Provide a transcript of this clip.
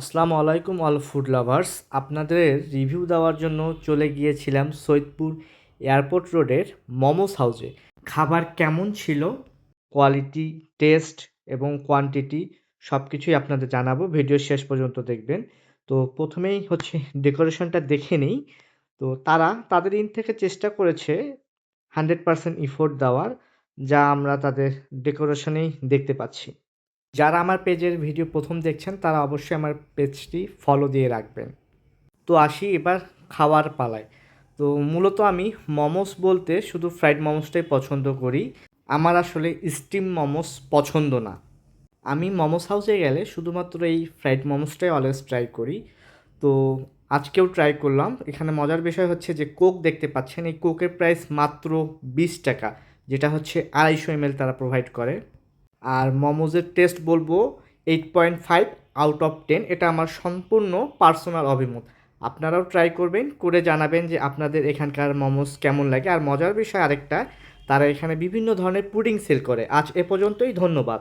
আসসালামু আলাইকুম all food lovers. আপনাদের রিভিউ দেওয়ার জন্য চলে গিয়েছিলাম সৈয়দপুর এয়ারপোর্ট রোডের মোমোস হাউসে। খাবার কেমন ছিল, কোয়ালিটি, টেস্ট এবং কোয়ান্টিটি সব কিছুই আপনাদের জানাবো, ভিডিও শেষ পর্যন্ত দেখবেন। তো প্রথমেই হচ্ছে ডেকোরেশনটা দেখে নিই। তো তারা তাদের ইন থেকে চেষ্টা করেছে 100% ইফোর্ট দেওয়ার, যা আমরা তাদের ডেকোরেশনেই দেখতে পাচ্ছি। যারা আমার পেজের ভিডিও প্রথম দেখছেন তারা অবশ্যই আমার পেজটি ফলো দিয়ে রাখবেন। তো আসি এবার খাওয়ার পালায়। তো মূলত আমি মোমোস বলতে শুধু ফ্রাইড মোমোসটাই পছন্দ করি। আমার আসলে স্টিম মোমোস পছন্দ না। আমি মোমোস হাউসে গেলে শুধুমাত্র এই ফ্রাইড মোমোসটাই অলওয়েজ ট্রাই করি। তো আজকেও ট্রাই করলাম। এখানে মজার বিষয় হচ্ছে যে কোক দেখতে পাচ্ছেন, এই কোকের প্রাইস মাত্র 20 টাকা, যেটা হচ্ছে 250 ml তারা প্রোভাইড করে। আর মোমোজের টেস্ট বলবো 8.5 আউট অফ 10। এটা আমার সম্পূর্ণ পার্সোনাল অভিমত। আপনারাও ট্রাই করবেন, করে জানাবেন যে আপনাদের এখানকার মোমোস কেমন লাগে। আর মজার বিষয় আরেকটা, তারা এখানে বিভিন্ন ধরনের পুডিং সেল করে। আজ এ পর্যন্তই, ধন্যবাদ।